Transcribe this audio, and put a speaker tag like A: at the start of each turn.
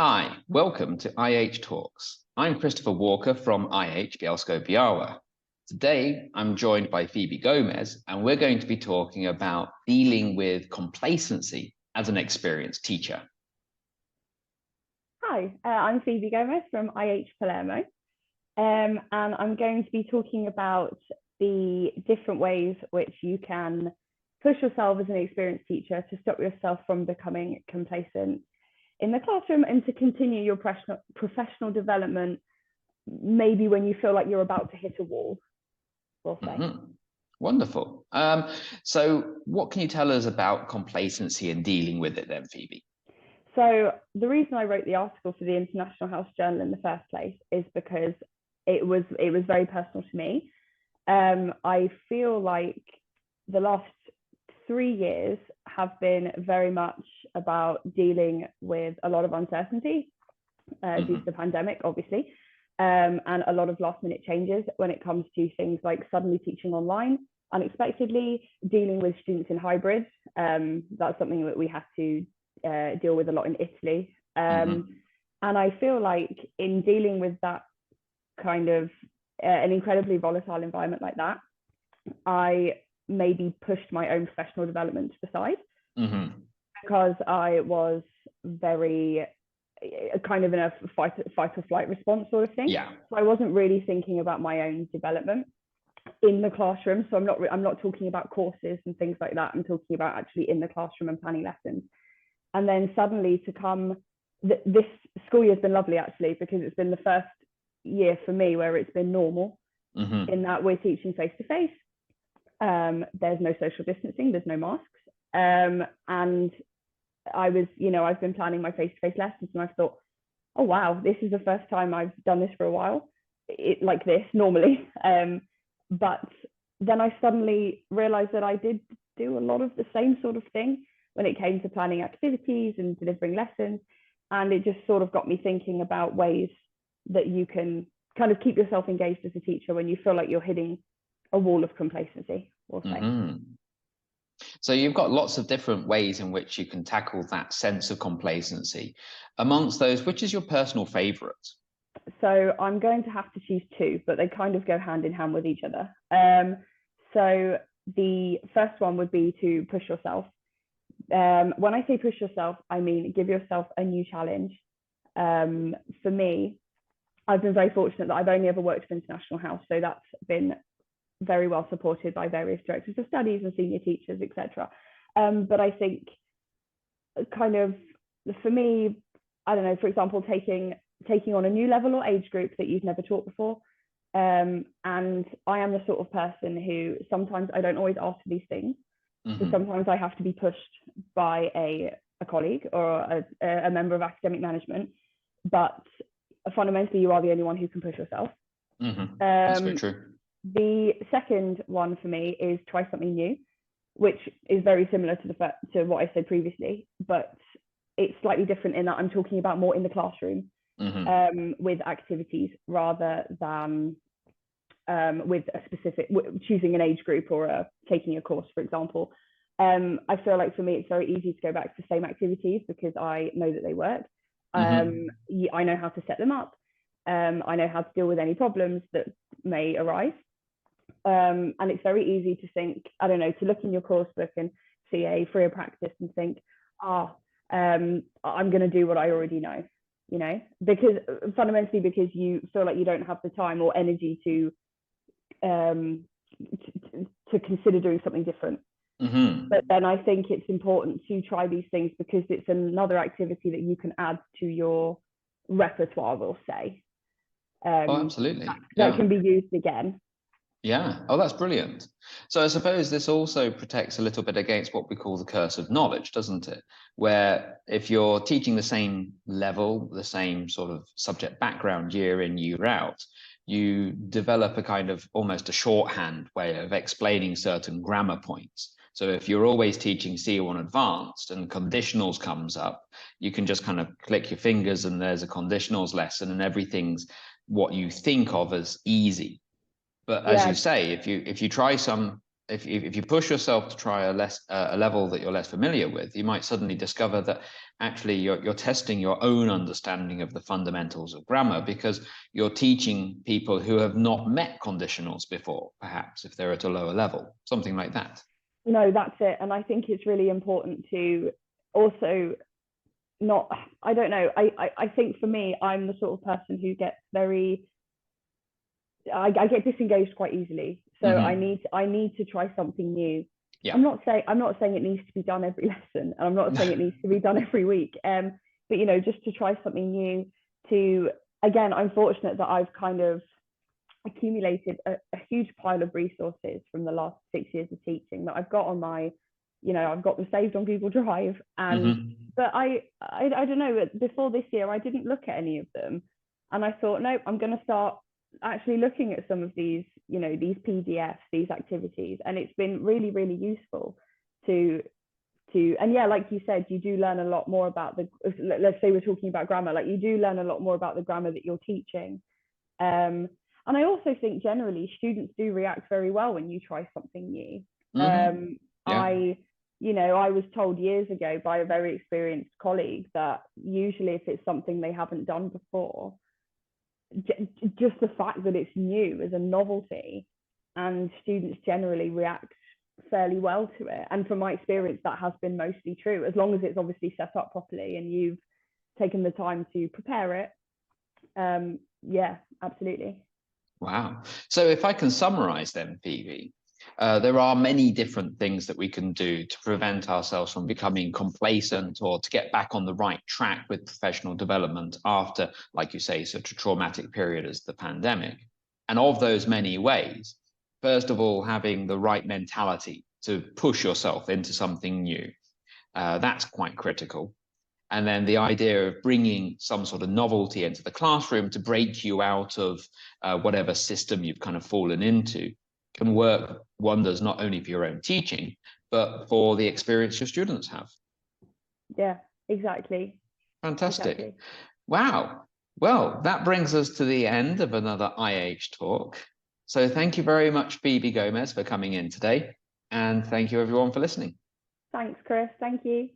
A: Hi, welcome to IH Talks. I'm Christopher Walker from IH Bielsko-Biała. Today, I'm joined by Phoebe Gomes, and we're going to be talking about dealing with complacency as an experienced teacher.
B: Hi, I'm Phoebe Gomes from IH Palermo, and I'm going to be talking about the different ways which you can push yourself as an experienced teacher to stop yourself from becoming complacent in the classroom and to continue your professional development, maybe when you feel like you're about to hit a wall, we'll say.
A: Wonderful. So what can you tell us about complacency and dealing with it then, Phoebe?
B: So the reason I wrote the article for the International House Journal in the first place is because it was very personal to me. I feel like the last 3 years have been very much about dealing with a lot of uncertainty due to the pandemic, obviously, and a lot of last minute changes when it comes to things like suddenly teaching online unexpectedly, dealing with students in hybrid. That's something that we had to deal with a lot in Italy. And I feel like in dealing with that kind of an incredibly volatile environment like that, I maybe pushed my own professional development to the side because I was very kind of in a fight or flight response sort of thing.
A: Yeah.
B: So I wasn't really thinking about my own development in the classroom. So I'm not talking about courses and things like that. I'm talking about actually in the classroom and planning lessons. And then suddenly to come, this school year has been lovely actually, because it's been the first year for me where it's been normal in that we're teaching face to face. There's no social distancing, there's no masks. And I was, I've been planning my face-to-face lessons and I thought, oh, wow, this is the first time I've done this for a while, like this normally. But then I suddenly realized that I did do a lot of the same sort of thing when it came to planning activities and delivering lessons. And it just sort of got me thinking about ways that you can kind of keep yourself engaged as a teacher when you feel like you're hitting a wall of complacency, we'll say.
A: So you've got lots of different ways in which you can tackle that sense of complacency. Amongst those, which is your personal favorite?
B: So I'm going to have to choose two, but they kind of go hand in hand with each other. So the first one would be to push yourself. When I say push yourself, I mean give yourself a new challenge. For me, I've been very fortunate that I've only ever worked for International House, so that's been very well supported by various directors of studies and senior teachers, etc. But I think kind of for me, I don't know, for example, taking on a new level or age group that you've never taught before. And I am the sort of person who sometimes I don't always ask for these things. So sometimes I have to be pushed by a colleague or a member of academic management, but fundamentally you are the only one who can push yourself.
A: That's very true.
B: The second one for me is try something new, which is very similar to what I said previously, but it's slightly different in that I'm talking about more in the classroom with activities rather than with a specific, choosing an age group or taking a course, for example. I feel like for me, it's very easy to go back to the same activities because I know that they work. I know how to set them up. I know how to deal with any problems that may arise. And it's very easy to think, I don't know, to look in your course book and see a freer practice and think, I'm going to do what I already know, because fundamentally because you feel like you don't have the time or energy to consider doing something different. But then I think it's important to try these things because it's another activity that you can add to your repertoire, we'll say.
A: Absolutely.
B: That can be used again.
A: Yeah. Oh, that's brilliant. So I suppose this also protects a little bit against what we call the curse of knowledge, doesn't it? Where if you're teaching the same level, the same sort of subject background year in, year out, you develop a kind of almost a shorthand way of explaining certain grammar points. So if you're always teaching C1 advanced and conditionals comes up, you can just kind of click your fingers and there's a conditionals lesson and everything's what you think of as easy. But as you say, if you try some if you push yourself to try a level that you're less familiar with, you might suddenly discover that actually you're testing your own understanding of the fundamentals of grammar, because you're teaching people who have not met conditionals before, perhaps if they're at a lower level, something like that.
B: No, that's it. And I think it's really important to also not, I don't know, I think for me, I'm the sort of person who gets I get disengaged quite easily. So I need to try something new.
A: Yeah.
B: I'm not saying it needs to be done every lesson, and I'm not saying it needs to be done every week. But you know, just to try something new. Again, I'm fortunate that I've kind of accumulated a huge pile of resources from the last 6 years of teaching that I've got on my, you know, I've got them saved on Google Drive. And but I don't know, before this year I didn't look at any of them, and I thought, no, I'm going to start actually looking at some of these, you know, these PDFs, these activities, and it's been really, really useful to and yeah, like you said, you do learn a lot more about let's say we're talking about grammar, like you do learn a lot more about the grammar that you're teaching. And I also think generally students do react very well when you try something new. I was told years ago by a very experienced colleague that usually if it's something they haven't done before, just the fact that it's new is a novelty, and students generally react fairly well to it. And from my experience, that has been mostly true, as long as it's obviously set up properly and you've taken the time to prepare it. Yeah, absolutely.
A: Wow. So if I can summarize then, Phoebe, there are many different things that we can do to prevent ourselves from becoming complacent, or to get back on the right track with professional development after, like you say, such a traumatic period as the pandemic. And of those many ways, first of all, having the right mentality to push yourself into something new. That's quite critical. And then the idea of bringing some sort of novelty into the classroom to break you out of whatever system you've kind of fallen into can work wonders, not only for your own teaching, but for the experience your students have.
B: Yeah, exactly.
A: Fantastic.
B: Exactly.
A: Wow. Well, that brings us to the end of another IH talk. So thank you very much, Phoebe Gomes, for coming in today. And thank you everyone for listening.
B: Thanks, Chris. Thank you.